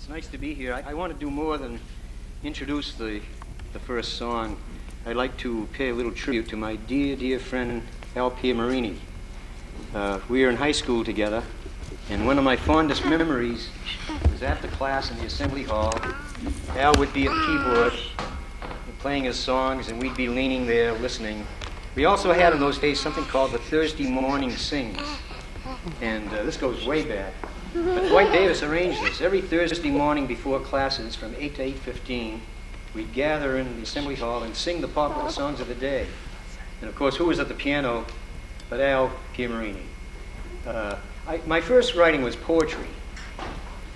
nice to be here. I want to do more than introduce the first song. I'd like to pay a little tribute to my dear, dear friend, Al Piermarini. We were in high school together, and one of my fondest memories was after class in the assembly hall. Al would be at the keyboard playing his songs, and we'd be leaning there listening. We also had in those days something called the Thursday Morning Sings, and this goes way back. But Dwight Davis arranged this. Every Thursday morning before classes from 8 to 8:15, we'd gather in the assembly hall and sing the popular songs of the day. And of course, who was at the piano but Al Piermarini? My first writing was poetry,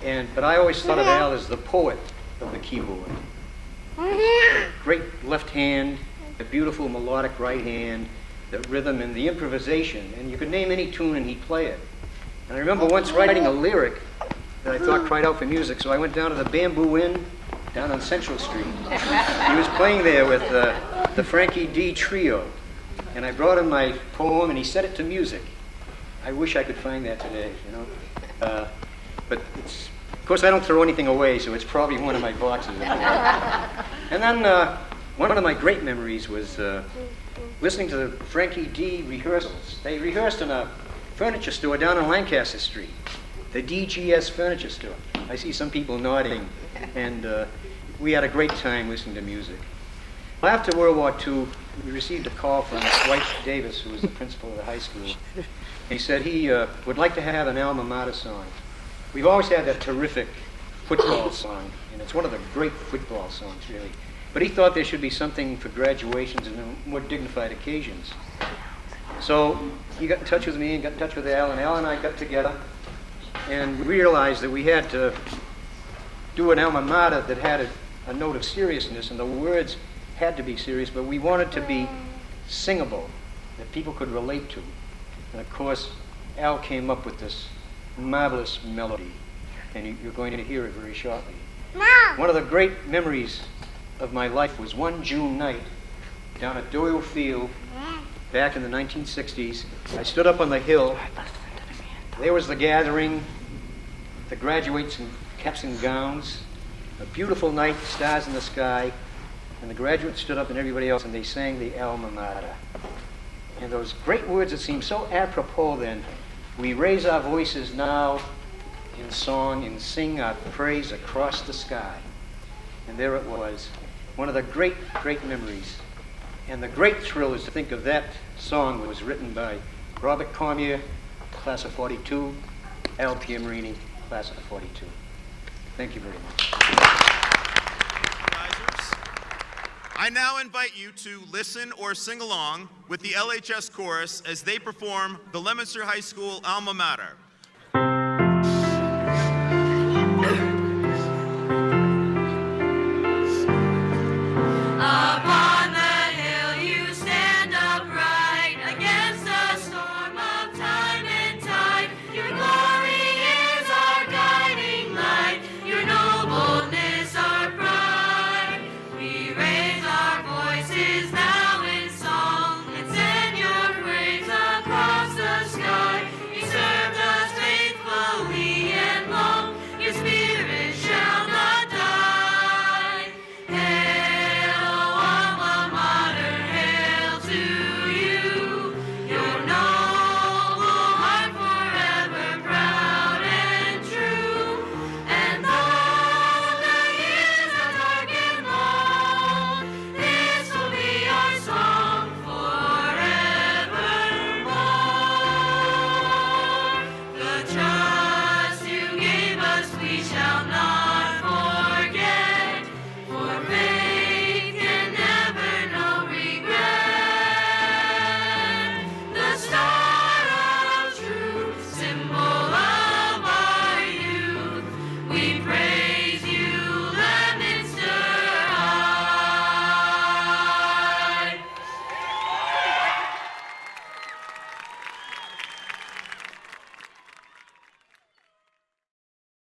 but I always thought of Al as the poet of the keyboard. Great left hand, a beautiful melodic right hand, the rhythm and the improvisation, and you could name any tune and he'd play it. And I remember once writing a lyric that I thought cried out for music, so I went down to the Bamboo Inn down on Central Street. He was playing there with the Frankie D Trio, and I brought him my poem and he set it to music. I wish I could find that today, you know. But it's, of course I don't throw anything away, so it's probably one of my boxes. And then one of my great memories was listening to the Frankie D rehearsals. They rehearsed in a furniture store down on Lancaster Street, the DGS furniture store. I see some people nodding, and we had a great time listening to music. After World War II, we received a call from Dwight Davis, who was the principal of the high school. He said he would like to have an Alma Mater song. We've always had that terrific football song, and it's one of the great football songs, really. But he thought there should be something for graduations and more dignified occasions. So he got in touch with me and got in touch with Al, and Al and I got together and realized that we had to do an Alma Mater that had a note of seriousness, and the words had to be serious, but we wanted to be singable, that people could relate to. And of course, Al came up with this marvelous melody, and you're going to hear it very shortly. Mom. One of the great memories of my life was one June night down at Doyle Field back in the 1960s. I stood up on the hill. There was the gathering, the graduates in caps and gowns, a beautiful night, stars in the sky, and the graduates stood up and everybody else, and they sang the Alma Mater. And those great words that seemed so apropos then, we raise our voices now in song and sing our praise across the sky. And there it was, one of the great, great memories. And the great thrill is to think of that song that was written by Robert Cormier, class of 42, Al Piermarini, class of 42. Thank you very much. I now invite you to listen or sing along with the LHS chorus as they perform the Leominster High School Alma Mater.